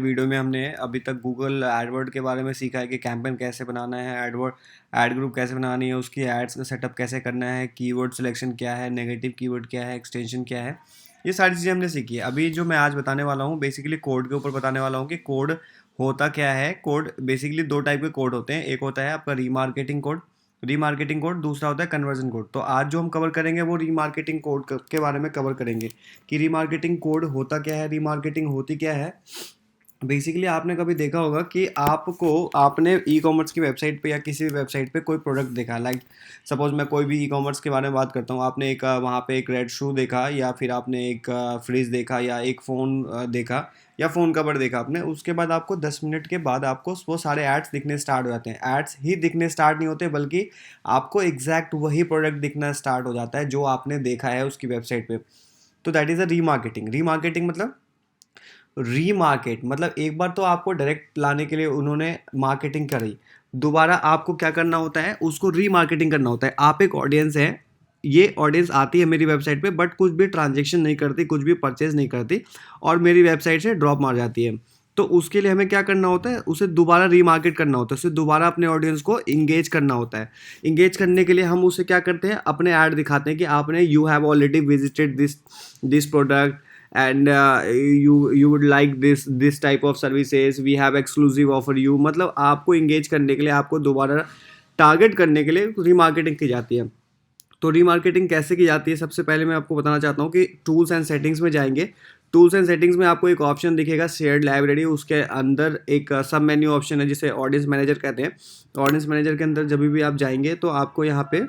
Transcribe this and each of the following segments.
Video में हमने अभी तक गूगल एडवर्ड के बारे में सीखा है कि कैंपेन कैसे बनाना है, एडवर्ड एड ग्रुप कैसे बनानी है, उसकी एड्स का सेटअप कैसे करना है, कीवर्ड सिलेक्शन क्या है, नेगेटिव कीवर्ड क्या है, एक्सटेंशन क्या है। ये सारी चीज़ें हमने सीखी है। अभी जो मैं आज बताने वाला हूँ बेसिकली कोड के ऊपर बताने वाला हूँ कि कोड होता क्या है। कोड बेसिकली दो टाइप के कोड होते हैं। एक होता है आपका रीमार्केटिंग कोड, दूसरा होता है कन्वर्जन कोड। तो आज जो हम कवर करेंगे वो रीमार्केटिंग कोड के बारे में कवर करेंगे कि रीमार्केटिंग कोड होता क्या है, रीमार्केटिंग होती क्या है। बेसिकली आपने कभी देखा होगा कि आपने ई कॉमर्स की वेबसाइट पे या किसी भी वेबसाइट पे कोई प्रोडक्ट देखा, लाइक सपोज मैं कोई भी ई कॉमर्स के बारे में बात करता हूँ। आपने एक वहाँ पे एक रेड शू देखा, या फिर आपने एक फ्रिज देखा, या एक फ़ोन देखा, या फ़ोन कवर देखा आपने। उसके बाद आपको 10 मिनट के बाद आपको वो सारे एड्स दिखने स्टार्ट हो जाते हैं। एड्स ही दिखने स्टार्ट नहीं होते, बल्कि आपको एग्जैक्ट वही प्रोडक्ट दिखना स्टार्ट हो जाता है जो आपने देखा है उसकी वेबसाइट पे। तो that is a remarketing. Remarket मतलब एक बार तो आपको डायरेक्ट लाने के लिए उन्होंने मार्केटिंग करी, दोबारा आपको क्या करना होता है, उसको रीमार्केटिंग करना होता है। आप एक ऑडियंस है, ये ऑडियंस आती है मेरी वेबसाइट पे बट कुछ भी ट्रांजेक्शन नहीं करती, कुछ भी परचेज नहीं करती और मेरी वेबसाइट से ड्रॉप मार जाती है। तो उसके लिए हमें क्या करना होता है, उसे दोबारा रीमार्केट करना होता है, उसे दोबारा अपने ऑडियंस को इंगेज करना होता है। इंगेज करने के लिए हम उसे क्या करते हैं, अपने ऐड दिखाते हैं कि आपने you have already visited this product and you would like this type of services, we have exclusive offer you। मतलब आपको इंगेज करने के लिए, आपको दोबारा टारगेट करने के लिए रीमार्केटिंग की जाती है। तो रीमार्केटिंग कैसे की जाती है, सबसे पहले मैं आपको बताना चाहता हूँ कि टूल्स एंड सेटिंग्स में जाएंगे। टूल्स एंड सेटिंग्स में आपको एक ऑप्शन दिखेगा शेयर्ड लाइब्रेरी, उसके अंदर एक सब मेन्यू ऑप्शन है जिसे ऑडियंस मैनेजर कहते हैं। ऑडियंस मैनेजर के अंदर जब भी आप जाएंगे तो आपको यहाँ पे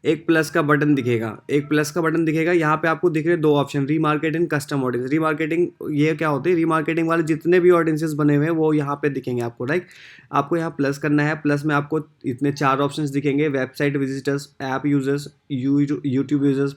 एक प्लस का बटन दिखेगा, यहाँ पे आपको दिख रहे दो option, remarketing, custom audience. Remarketing ये क्या होती है, रीमार्केटिंग वाले जितने भी ऑडियंसेस बने हुए हैं वो यहाँ पे दिखेंगे आपको, राइट। आपको यहाँ प्लस करना है, प्लस में आपको इतने चार ऑप्शंस दिखेंगे: website visitors, app users, YouTube users,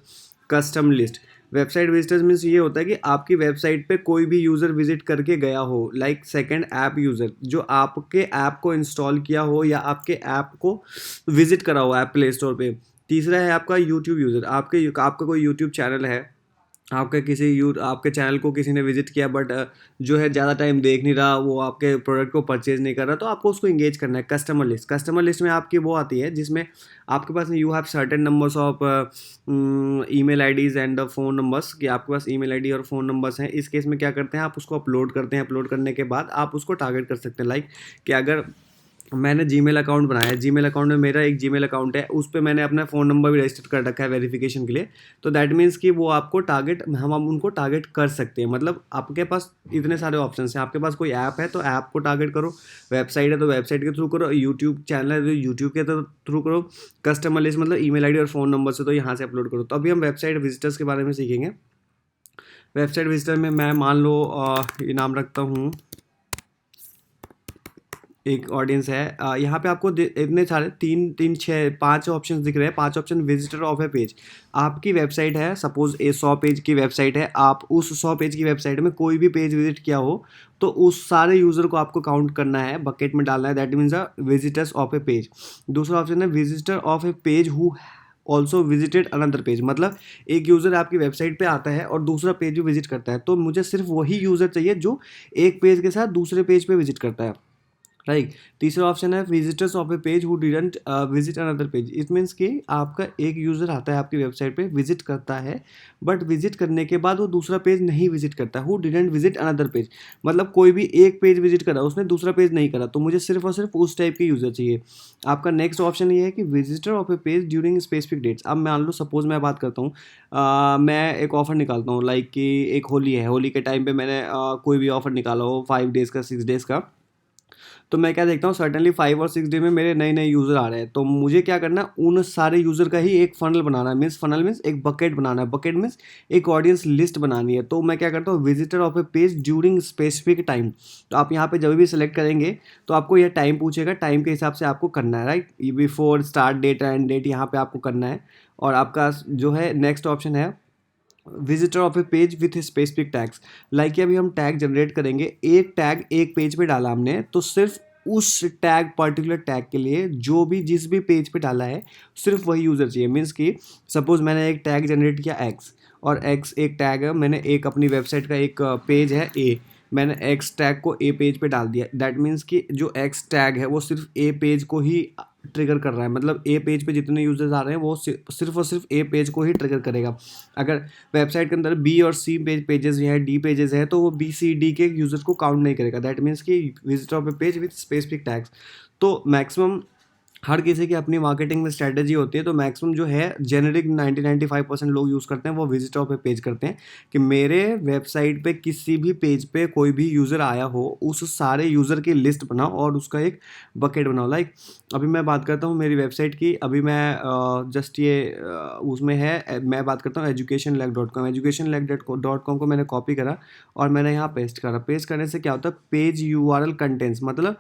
custom list. Website visitors means ये होता है कि आपकी वेबसाइट पे कोई भी यूज़र विजिट करके गया हो, लाइक सेकंड ऐप यूज़र जो आपके ऐप को इंस्टॉल किया हो या आपके ऐप को विजिट करा हो ऐप प्ले स्टोर पे। तीसरा है आपका यूट्यूब यूज़र, आपका कोई यूट्यूब चैनल है, आपके चैनल को किसी ने विजिट किया बट जो है ज़्यादा टाइम देख नहीं रहा, वो आपके प्रोडक्ट को परचेज नहीं कर रहा, तो आपको उसको इंगेज करना है। कस्टमर लिस्ट में आपकी वो आती है जिसमें आपके पास you have certain numbers of email IDs and phone numbers, कि आपके पास ईमेल आईडी और फ़ोन नंबर्स हैं। इस केस में क्या करते हैं, आप उसको अपलोड करते हैं। अपलोड करने के बाद आप उसको टारगेट कर सकते हैं, लाइक कि अगर मैंने जीमेल अकाउंट बनाया है, जीमेल अकाउंट में मेरा एक जीमेल अकाउंट है, उस पे मैंने अपना फ़ोन नंबर भी रजिस्टर कर रखा है वेरिफिकेशन के लिए। तो दैट मीन्स कि वो आपको हम उनको टारगेट कर सकते हैं। मतलब आपके पास इतने सारे ऑप्शन हैं। आपके पास कोई ऐप है तो ऐप को टारगेट करो, वेबसाइट है तो वेबसाइट के थ्रू करो, यूट्यूब चैनल है तो यूट्यूब के थ्रू करो, कस्टमर लिस्ट मतलब ईमेल आईडी और फ़ोन नंबर से तो यहाँ से अपलोड करो। तो अभी हम वेबसाइट विजिटर्स के बारे में सीखेंगे। वेबसाइट विजिटर में मैं मान लो ये नाम रखता हूँ, एक ऑडियंस है। यहाँ पे आपको इतने सारे पाँच ऑप्शन दिख रहे हैं। पांच option visitor of a page. आपकी वेबसाइट है, सपोज 100 पेज की वेबसाइट है, आप उस 100 पेज की वेबसाइट में कोई भी पेज विजिट किया हो तो उस सारे यूज़र को आपको काउंट करना है, बकेट में डालना है। That means a visitors of a page. दूसरा ऑप्शन है visitor of a page who also visited another page. मतलब एक यूज़र आपकी वेबसाइट पे आता है और दूसरा पेज भी विजिट करता है, तो मुझे सिर्फ वही यूज़र चाहिए जो एक पेज के साथ दूसरे पेज पे विजिट करता है, राइट। तीसरा ऑप्शन है visitors of a page who didn't visit another page. It means कि आपका एक यूज़र आता है आपकी वेबसाइट पे, विजिट करता है, बट विजिट करने के बाद वो दूसरा पेज नहीं विजिट करता। Who didn't visit another page मतलब कोई भी एक पेज विजिट करा, उसने दूसरा पेज नहीं करा। तो मुझे सिर्फ और सिर्फ उस टाइप के यूज़र चाहिए। आपका नेक्स्ट ऑप्शन ये है कि visitor of a page during specific dates. अब मान लो सपोज मैं बात करता हूँ, मैं एक ऑफ़र निकालता हूँ, लाइक कि एक होली है, होली के टाइम पे मैंने कोई भी ऑफ़र निकाला हो 5 डेज़ का, 6 डेज़ का। तो मैं क्या देखता हूँ, सर्टेनली 5 और 6 डे में मेरे नए नए यूज़र आ रहे हैं। तो मुझे क्या करना है, उन सारे यूज़र का ही एक फनल बनाना है। फनल मीन्स एक बकेट बनाना है। बकेट मीन्स एक ऑडियंस लिस्ट बनानी है। तो मैं क्या करता हूँ, visitor of a page during specific time. तो आप यहाँ पे जब भी सिलेक्ट करेंगे तो आपको यह टाइम पूछेगा, टाइम के हिसाब से आपको करना है, right. Before start date end date यहाँ पे आपको करना है। और आपका जो है नेक्स्ट ऑप्शन है visitor of a page with specific tags. Like अभी हम टैग जनरेट करेंगे, एक टैग एक पेज पे डाला हमने, तो सिर्फ उस टैग पर्टिकुलर टैग के लिए जो भी जिस भी पेज पे डाला है सिर्फ वही यूज़र चाहिए। मीन्स कि सपोज मैंने एक टैग जनरेट किया एक्स, और एक्स एक टैग है, मैंने एक अपनी वेबसाइट का एक पेज है ए, मैंने एक्स टैग को ए पेज पे डाल दिया, दैट मीन्स कि जो एक्स टैग है वो सिर्फ ए पेज को ही ट्रिगर कर रहा है, मतलब ए पेज पे जितने यूजर्स आ रहे हैं वो सिर्फ और सिर्फ ए पेज को ही ट्रिगर करेगा। अगर वेबसाइट के अंदर बी और सी पेजेस हैं, डी पेजेस हैं, तो वो बी सी डी के यूजर्स को काउंट नहीं करेगा, दैट मीन्स कि visit of a page with specific tags. तो मैक्सिमम हर किसी की अपनी मार्केटिंग में स्ट्रैटेजी होती है, तो मैक्सिमम जो है जेनेरिक 90-95% लोग यूज़ करते हैं वो विजिट ऑफ ए पेज करते हैं कि मेरे वेबसाइट पे किसी भी पेज पे कोई भी यूज़र आया हो उस सारे यूज़र की लिस्ट बनाओ और उसका एक बकेट बनाओ। लाइक अभी मैं बात करता हूँ मेरी वेबसाइट की, अभी मैं जस्ट ये उसमें है, मैं बात करता हूँ educationlag.com। educationlag.com को मैंने कॉपी करा और मैंने यहाँ पेस्ट करा। पेस्ट करने से क्या होता है, पेज URL कंटेंट्स, मतलब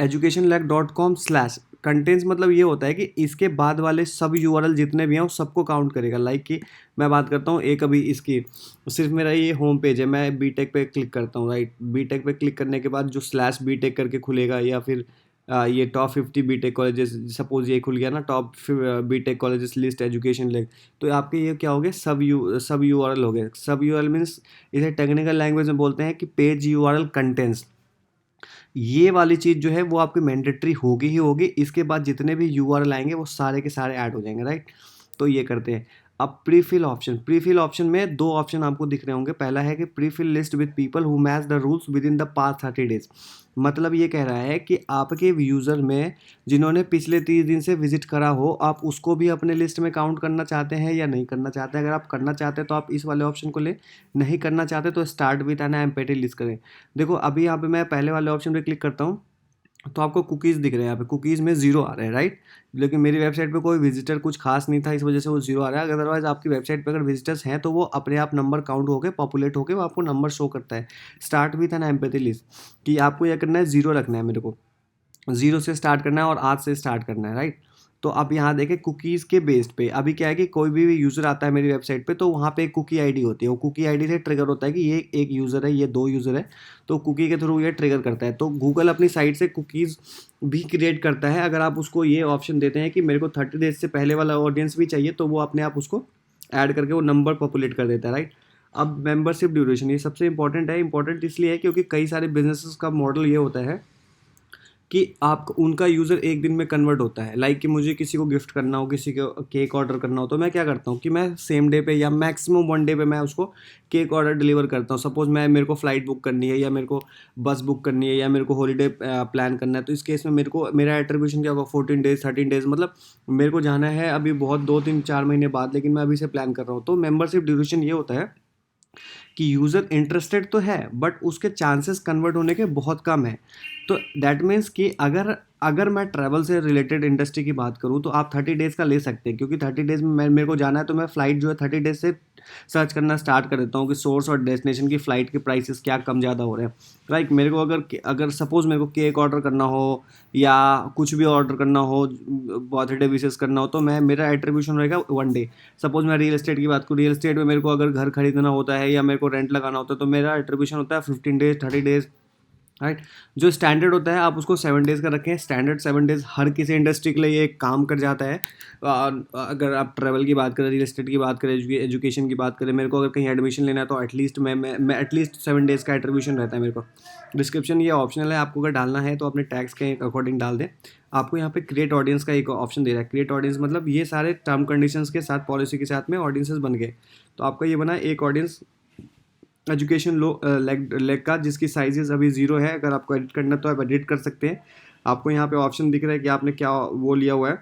educationlag.com/कंटेंट्स मतलब ये होता है कि इसके बाद वाले सब URL जितने भी हैं उस सबको काउंट करेगा। लाइक कि मैं बात करता हूँ एक, अभी इसकी सिर्फ मेरा ये होम पेज है, मैं बीटेक पे क्लिक करता हूँ, राइट। बीटेक पे क्लिक करने के बाद जो /बीटेक करके खुलेगा, या फिर ये टॉप 50 बीटेक कॉलेजेस, सपोज ये खुल गया ना, top BTech colleges list education लेग, तो आपके ये क्या हो गए, सब URL हो गए। सब URL मीन्स इसे टेक्निकल लैंग्वेज में बोलते हैं कि पेज URL कंटेंट्स। ये वाली चीज़ जो है वो आपकी मैंडेटरी होगी ही होगी, इसके बाद जितने भी URL आएंगे वो सारे के सारे ऐड हो जाएंगे, राइट। तो ये करते हैं। अब प्रीफिल ऑप्शन, प्रीफिल ऑप्शन में दो ऑप्शन आपको दिख रहे होंगे। पहला है कि prefill list with people who match the rules with in the past 30 days, मतलब ये कह रहा है कि आपके यूज़र में जिन्होंने पिछले 30 दिन से विजिट करा हो, आप उसको भी अपने लिस्ट में काउंट करना चाहते हैं या नहीं करना चाहते हैं। अगर आप करना चाहते हैं तो आप इस वाले ऑप्शन को ले, नहीं करना चाहते तो start with an empty list करें। देखो अभी यहाँ पे मैं पहले वाले ऑप्शन पे क्लिक करता हूँ तो आपको कुकीज़ दिख रहे हैं, यहाँ पे कुकीज़ में 0 आ रहे हैं, राइट। लेकिन मेरी वेबसाइट पे कोई विजिटर कुछ खास नहीं था, इस वजह से वो 0 आ रहा है। अदरवाइज आपकी वेबसाइट पे अगर विजिटर्स हैं तो वो अपने आप नंबर काउंट होकर पॉपुलेट होकर वो आपको नंबर शो करता है। Start with an empathy list कि आपको यह करना है, 0 रखना है, मेरे को 0 से स्टार्ट करना है और आज से स्टार्ट करना है, राइट। तो आप यहाँ देखें कुकीज़ के बेस्ड पे अभी क्या है कि कोई भी यूज़र आता है मेरी वेबसाइट पे तो वहाँ पे एक कुकी आईडी होती है, वो कुकी आईडी से ट्रिगर होता है कि ये एक यूज़र है, ये 2 यूज़र है, तो कुकी के थ्रू ये ट्रिगर करता है। तो गूगल अपनी साइट से कुकीज़ भी क्रिएट करता है। अगर आप उसको ये ऑप्शन देते हैं कि मेरे को 30 डेज से पहले वाला ऑडियंस भी चाहिए, तो वो अपने आप उसको ऐड करके वो नंबर पॉपुलेट कर देता है, राइट। अब मेंबरशिप ड्यूरेशन, ये सबसे इंपॉर्टेंट है। इंपॉर्टेंट इसलिए है क्योंकि कई सारे बिजनेसेस का मॉडल ये होता है कि आप उनका यूज़र एक दिन में कन्वर्ट होता है। लाइक कि मुझे किसी को गिफ्ट करना हो, किसी को केक ऑर्डर करना हो, तो मैं क्या करता हूँ कि मैं सेम डे पे या मैक्सिमम 1 डे पे मैं उसको केक ऑर्डर डिलीवर करता हूँ। सपोज़ मेरे को फ़्लाइट बुक करनी है, या मेरे को बस बुक करनी है, या मेरे को हॉलीडे प्लान करना है, तो इस केस में मेरा एट्रीब्यूशन क्या होगा, 14 डेज़ 13 डेज़, मतलब मेरे को जाना है अभी बहुत 2-3-4 महीने बाद, लेकिन मैं अभी से प्लान कर रहा हूँ। तो मेंबरशिप ड्यूरेशन ये होता है कि यूज़र इंटरेस्टेड तो है बट उसके चांसेस कन्वर्ट होने के बहुत कम है। तो दैट मीन्स कि अगर अगर मैं ट्रैवल से रिलेटेड इंडस्ट्री की बात करूँ तो आप 30 डेज़ का ले सकते हैं, क्योंकि 30 डेज़ में मेरे को जाना है, तो मैं फ़्लाइट जो है 30 डेज़ से सर्च करना स्टार्ट कर देता हूँ कि सोर्स और डेस्टिनेशन की फ़्लाइट के प्राइसेस क्या कम ज़्यादा हो रहे हैं। लाइक मेरे को अगर सपोज़ मेरे को केक ऑर्डर करना हो या कुछ भी ऑर्डर करना हो, बर्थडे विशेस करना हो, तो मेरा एट्रीब्यूशन रहेगा 1 डे। सपोज़ मैं रियल एस्टेट की बात करूँ, रियल एस्टेट में मेरे को अगर घर खरीदना होता है या मेरे को रेंट लगाना होता है, तो मेरा एट्रीब्यूशन होता है 15 डेज़ 30 डेज़, राइट। जो स्टैंडर्ड होता है आप उसको 7 डेज़ का रखें। स्टैंडर्ड 7 डेज़ हर किसी इंडस्ट्री के लिए ये काम कर जाता है। अगर आप ट्रैवल की बात करें, रियल एस्टेट की बात करें, एजुकेशन की बात करें, मेरे को अगर कहीं एडमिशन लेना है तो एटलीस्ट मैं एटलीस्ट 7 डेज़ का एट्रीब्यूशन रहता है मेरे को। डिस्क्रिप्शन ये ऑप्शनल है, आपको अगर डालना है तो अपने टैग्स के अकॉर्डिंग डाल दें। आपको यहाँ पे क्रिएट ऑडियंस का एक ऑप्शन दे रहा है। क्रिएट ऑडियंस मतलब ये सारे टर्म कंडीशंस के साथ, पॉलिसी के साथ में ऑडियंसेस बन गए। तो आपका ये बना एक ऑडियंस एजुकेशन लेग का, जिसकी साइजेस अभी 0 है। अगर आपको एडिट करना तो आप एडिट कर सकते हैं। आपको यहाँ पे ऑप्शन दिख रहा है कि आपने क्या वो लिया हुआ है,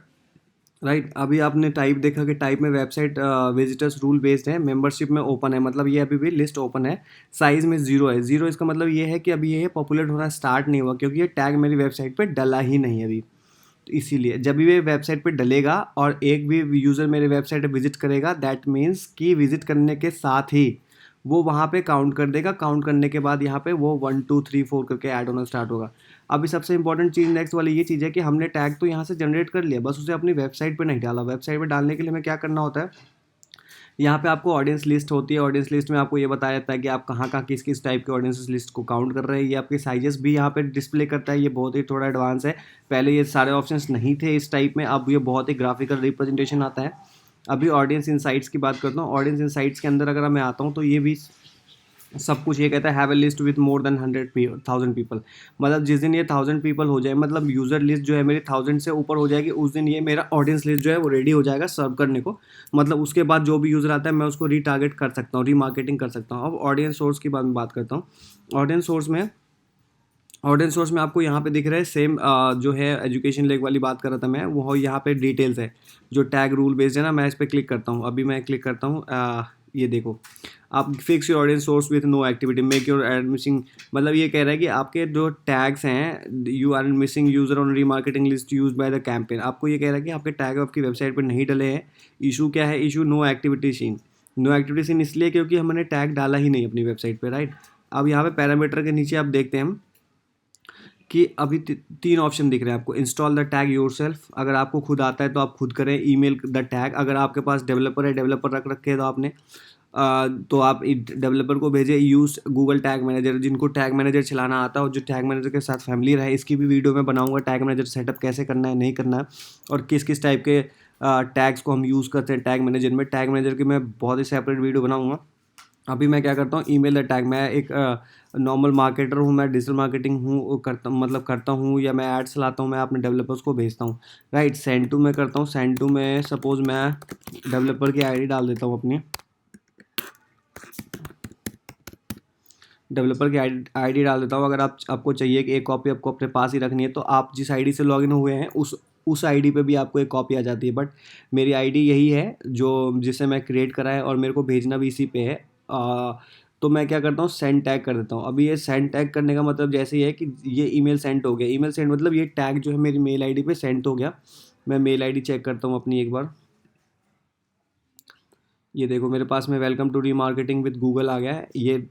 राइट। अभी आपने टाइप देखा कि टाइप में वेबसाइट विजिटर्स रूल बेस्ड है, मेंबरशिप में ओपन है, मतलब ये अभी भी लिस्ट ओपन है। साइज़ में 0 है। 0 इसका मतलब ये है कि अभी ये पॉपुलर होना स्टार्ट नहीं हुआ, क्योंकि ये टैग मेरी वेबसाइट पर डला ही नहीं है अभी। तो इसीलिए जब भी ये वेबसाइट पे डलेगा और एक भी यूज़र मेरे वेबसाइट पे विजिट करेगा, दैट मीन्स कि विजिट करने के साथ ही वो वहाँ पे काउंट कर देगा। काउंट करने के बाद यहाँ पे वो 1 2 3 4 करके ऐड होना स्टार्ट होगा। अभी सबसे इंपॉर्टेंट चीज़ नेक्स्ट वाली ये चीज़ है कि हमने टैग तो यहाँ से जनरेट कर लिया, बस उसे अपनी वेबसाइट पे नहीं डाला। वेबसाइट पे डालने के लिए हमें क्या करना होता है, यहाँ पे आपको ऑडियंस लिस्ट होती है। ऑडियंस लिस्ट में आपको ये बताया जाता है कि आप कहाँ किस किस टाइप के ऑडियंस लिस्ट को काउंट कर रहे हैं। ये आपके साइजेस भी यहाँ पे डिस्प्ले करता है। ये बहुत ही थोड़ा एडवांस है। पहले ये सारे ऑप्शंस नहीं थे इस टाइप में, अब ये बहुत ही ग्राफिकल रिप्रेजेंटेशन आता है। अभी ऑडियंस इनसाइट्स की बात करता हूँ। ऑडियंस इनसाइट्स के अंदर अगर मैं आता हूँ तो ये भी सब कुछ ये कहता है have a list with more than 100,000 people. मतलब जिस दिन ये 1000 पीपल हो जाए, मतलब यूज़र लिस्ट जो है मेरी 1000 से ऊपर हो जाएगी, उस दिन ये मेरा ऑडियंस लिस्ट जो है वो रेडी हो जाएगा सर्व करने को। मतलब उसके बाद जो भी यूज़र आता है मैं उसको रीटारगेट कर सकता हूँ, रीमार्केटिंग कर सकता हूँ। अब ऑडियंस सोर्स की बात करता हूँ। ऑडियंस सोर्स में ऑडियंस सोर्स में आपको यहाँ पे दिख रहा है सेम, जो है एजुकेशन लेग वाली बात कर रहा था मैं, वो यहाँ पे डिटेल्स है जो टैग रूल बेस्ड है ना। मैं इस पर क्लिक करता हूँ, अभी मैं क्लिक करता हूँ, ये देखो, आप fix your audience source with no activity make your ad missing. मतलब ये कह रहा है कि आपके जो टैग्स हैं, you are missing user on remarketing list use by the campaign. आपको ये कह रहा है कि आपके टैग आपकी वेबसाइट पर नहीं डले हैं। इशू क्या है? Issue no activity seen. No activity seen इसलिए क्योंकि हमने टैग डाला ही नहीं अपनी वेबसाइट पर, राइट। अब यहाँ पे पैरामीटर के नीचे आप देखते हैं हम कि अभी तीन ऑप्शन दिख रहे हैं आपको। इंस्टॉल द टैग योरसेल्फ, अगर आपको खुद आता है तो आप खुद करें। ईमेल द टैग, अगर आपके पास डेवलपर है, डेवलपर रख रखे हैं तो आपने तो आप डेवलपर को भेजें। यूज़ गूगल टैग मैनेजर, जिनको टैग मैनेजर चलाना आता है और जो टैग मैनेजर के साथ फैमिली रहे, इसकी भी वीडियो मैं बनाऊंगा। टैग मैनेजर सेटअप कैसे करना है, नहीं करना है, और किस किस टाइप के टैग्स को हम यूज़ करते हैं टैग मैनेजर में। टैग मैनेजर की मैं बहुत ही सेपरेट वीडियो बनाऊंगा। अभी मैं क्या करता हूँ, ईमेल द टैग। मैं एक नॉर्मल मार्केटर हूँ, मैं डिजिटल मार्केटिंग हूँ करता, मतलब करता हूँ, या मैं एड्स चलाता हूँ, मैं अपने डेवलपर्स को भेजता हूँ, राइट। सेंड टू मैं करता हूँ। सेंड टू में सपोज मैं डेवलपर की आईडी डाल देता हूँ अपनी। डेवलपर की आईडी डाल देता हूँ। अगर आपको चाहिए कि एक कॉपी आपको अपने पास ही रखनी है, तो आप जिस आईडी से लॉगिन हुए हैं उस आईडी पे भी आपको एक कॉपी आ जाती है। बट मेरी आईडी यही है जो जिसे मैं क्रिएट करा है, और मेरे को भेजना भी इसी पे है। तो मैं क्या करता हूँ, सेंड टैग कर देता हूँ। अभी ये सेंड टैग करने का मतलब जैसे ही है कि ये ईमेल सेंड हो गया। ईमेल सेंड मतलब ये टैग जो है मेरी मेल आईडी पे सेंड हो गया। मैं मेल आईडी चेक करता हूँ अपनी एक बार। ये देखो मेरे पास में welcome to remarketing with Google आ गया है।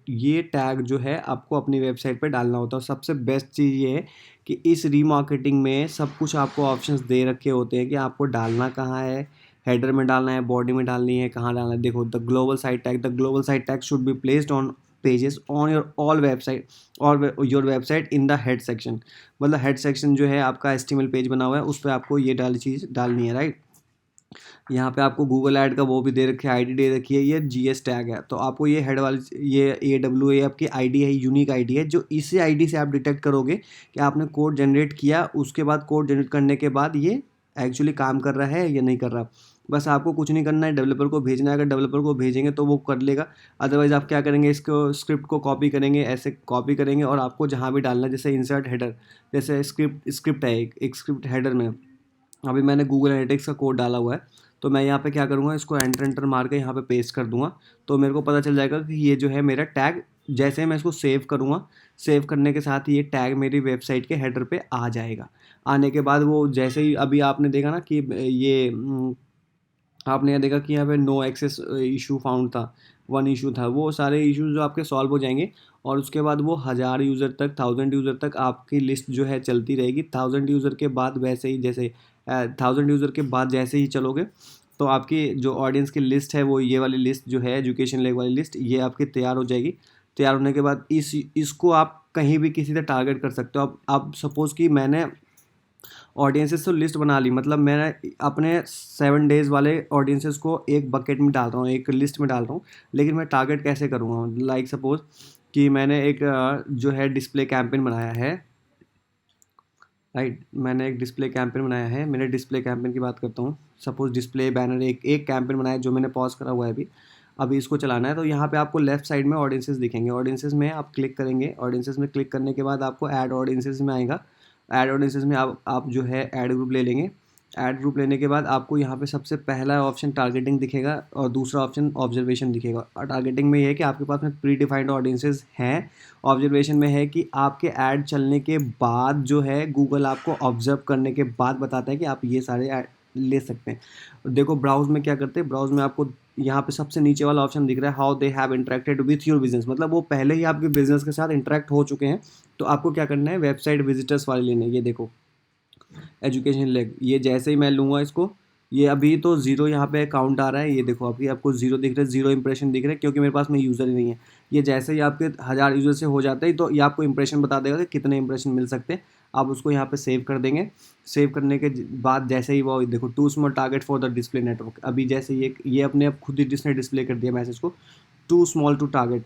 ये टैग जो है आपको अपनी वेबसाइट पे डालना होता है। और सबसे बेस्ट चीज़ ये है कि इस रीमार्केटिंग में सब कुछ आपको ऑप्शंस दे रखे होते हैं कि आपको डालना कहाँ है। हेडर में डालना है, बॉडी में डालनी है, कहाँ डालना है। देखो the global site tag should be placed on pages on your all website और your website in the head section. मतलब हेड सेक्शन जो है आपका एचटीएमएल पेज बना हुआ है, उस पर आपको ये चीज़ डालनी है, राइट। यहाँ पे आपको गूगल ऐड का वो भी दे रखी है, आईडी दे रखी है, ये जीएस टैग है। तो आपको ये हेड वाली ये AWA आपकी आईडी है, यूनिक आईडी है, जो इसी आईडी से आप डिटेक्ट करोगे कि आपने कोड जनरेट किया। उसके बाद कोड जनरेट करने के बाद ये एक्चुअली काम कर रहा है या नहीं कर रहा। बस आपको कुछ नहीं करना है, डेवलपर को भेजना है। अगर डेवलपर को भेजेंगे तो वो कर लेगा। अदरवाइज़ आप क्या करेंगे, इसको स्क्रिप्ट को कॉपी करेंगे, ऐसे कॉपी करेंगे, और आपको जहाँ भी डालना है, जैसे इंसर्ट हेडर, जैसे स्क्रिप्ट है एक स्क्रिप्ट हेडर में अभी मैंने गूगल एनालिटिक्स का कोड डाला हुआ है। तो मैं यहाँ पे क्या करूँगा, इसको एंटर मार के यहाँ पे पेस्ट कर दूँगा। तो मेरे को पता चल जाएगा कि ये जो है मेरा टैग। जैसे ही मैं इसको सेव करूँगा, सेव करने के साथ ये टैग मेरी वेबसाइट के हेडर पे आ जाएगा। आने के बाद वो जैसे ही अभी आपने देखा ना कि ये आपने यहाँ देखा कि यहाँ पे नो एक्सेस इशू फाउंड था, वन इशू था, वो सारे इश्यूज जो आपके सॉल्व हो जाएंगे। और उसके बाद वो 1000 यूज़र तक, 1000 यूज़र तक आपकी लिस्ट जो है चलती रहेगी। 1000 यूज़र के बाद वैसे ही, जैसे 1000 यूज़र के बाद जैसे ही चलोगे, तो आपकी जो ऑडियंस की लिस्ट है, वो ये वाली लिस्ट जो है एजुकेशन लेग वाली लिस्ट, ये आपकी तैयार हो जाएगी। तैयार होने के बाद इसको आप कहीं भी किसी से टारगेट कर सकते हो। अब आप सपोज़ कि मैंने ऑडियंसेस तो लिस्ट बना ली, मतलब मैं अपने 7 डेज़ वाले ऑडियंसेस को एक बकेट में डाल रहा हूँ, एक लिस्ट में डाल रहा हूँ। लेकिन मैं टारगेट कैसे करूँगा, लाइक सपोज़ कि मैंने एक जो है डिस्प्ले कैंपेन बनाया है, राइट। मैंने एक डिस्प्ले कैंपेन बनाया है। मैंने डिस्प्ले कैंपेन की बात करता हूँ। सपोज़ डिस्प्ले बैनर एक कैंपेन बनाया है, जो मैंने पॉज करा हुआ है अभी। अभी इसको चलाना है, तो यहाँ पे आपको लेफ्ट साइड में ऑडियंसेस दिखेंगे। ऑडियंसेस में आप क्लिक करेंगे। ऑडियंसेस में क्लिक करने के बाद आपको ऐड ऑडियंसेस में आएगा। ऐड ऑडियंसेस में आप जो है ऐड ग्रुप ले लेंगे। ऐड ग्रुप लेने के बाद आपको यहाँ पे सबसे पहला ऑप्शन टारगेटिंग दिखेगा, और दूसरा ऑप्शन ऑब्जर्वेशन दिखेगा। और टारगेटिंग में ये है कि आपके पास में प्री डिफाइंड ऑडियंसेस हैं। ऑब्जर्वेशन में है कि आपके ऐड चलने के बाद जो है गूगल आपको ऑब्जर्व करने के बाद बताता है कि आप ये सारे ऐड ले सकते हैं। देखो ब्राउज में क्या करते हैं, ब्राउज में आपको यहाँ पे सबसे नीचे वाला ऑप्शन दिख रहा है, how they have interacted with your business. मतलब वो पहले ही आपके बिजनेस के साथ इंटरेक्ट हो चुके हैं। तो आपको क्या करना है, वेबसाइट विजिटर्स वाले लेने। ये देखो एजुकेशन लेग, ये जैसे ही मैं लूँगा इसको, ये अभी तो ज़ीरो यहाँ पे काउंट आ रहा है। ये देखो अभी आपको ज़ीरो दिख रहा है, ज़ीरो इंप्रेशन दिख रहा है, क्योंकि मेरे पास में यूज़र ही नहीं है। ये जैसे ही आपके 1000 यूज़र से हो जाते हैं, तो ये आपको इंप्रेशन बता देगा कि कितने इंप्रेशन मिल सकते हैं। आप उसको यहाँ पे सेव कर देंगे। सेव करने के बाद जैसे ही वो देखो too small target for the display network, अभी जैसे ये अपने आप खुद ही जिसने डिस्प्ले कर दिया मैसेज को, टू स्मॉल टू टारगेट।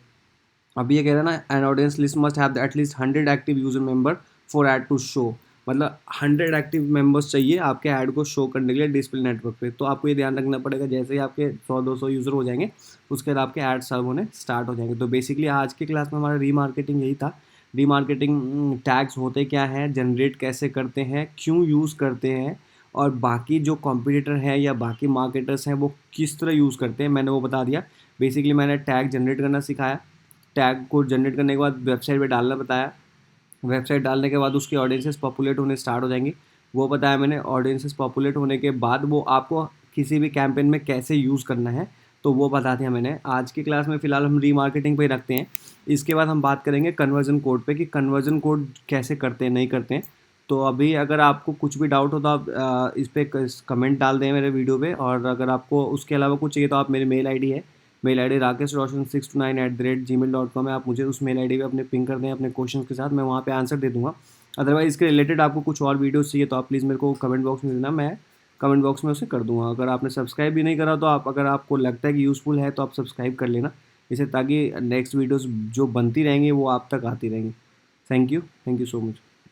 अभी ये कह रहा है ना, an audience list must have at least 100 active user member for ad to show. मतलब 100 एक्टिव मेंबर्स चाहिए आपके ऐड को शो करने के लिए डिस्प्ले नेटवर्क पे। तो आपको ये ध्यान रखना पड़ेगा, जैसे ही आपके 100-200 यूज़र हो जाएंगे उसके बाद आपके ऐड सर्व होने स्टार्ट हो जाएंगे। तो बेसिकली आज की क्लास में हमारा रीमार्केटिंग यही था। रीमार्केटिंग टैग्स होते क्या हैं, जनरेट कैसे करते हैं, क्यों यूज़ करते हैं, और बाकी जो कॉम्पिटिटर हैं या बाकी मार्केटर्स हैं वो किस तरह यूज़ करते हैं, मैंने वो बता दिया। बेसिकली मैंने टैग जनरेट करना सिखाया, टैग को जनरेट करने के बाद वेबसाइट पे डालना बताया, वेबसाइट डालने के बाद उसकी ऑडियंसेस पॉपुलेट होने स्टार्ट हो जाएंगी, वो बताया मैंने। ऑडियंसेस पॉपुलेट होने के बाद वो आपको किसी भी कैंपेन में कैसे यूज़ करना है तो वो बता दिया मैंने। आज की क्लास में फ़िलहाल हम रीमार्केटिंग पे ही रखते हैं। इसके बाद हम बात करेंगे कन्वर्जन कोड पे कि कन्वर्जन कोड कैसे करते हैं, नहीं करते हैं। तो अभी अगर आपको कुछ भी डाउट हो तो आप इस पर कमेंट डाल दें मेरे वीडियो पे, और अगर आपको उसके अलावा कुछ चाहिए तो आप मेरी मेल आईडी है, मेल आईडी rakeshroshan629@gmail.com है। आप मुझे उस मेल आईडी पे अपने पिंग कर दें अपने क्वेश्चन के साथ, मैं वहाँ पे आंसर दे दूँगा। अदरवाइज़ इसके रिलेटेड आपको कुछ और वीडियोस चाहिए तो आप प्लीज़ मेरे को कमेंट बॉक्स में देना, मैं कमेंट बॉक्स में उसे कर दूँगा। अगर आपने सब्सक्राइब भी नहीं करा तो आप, अगर आपको लगता है कि यूज़फुल है तो आप सब्सक्राइब कर लेना इसे, ताकि नेक्स्ट वीडियोज़ जो बनती रहेंगी वो आप तक आती रहेंगी। Thank you so much.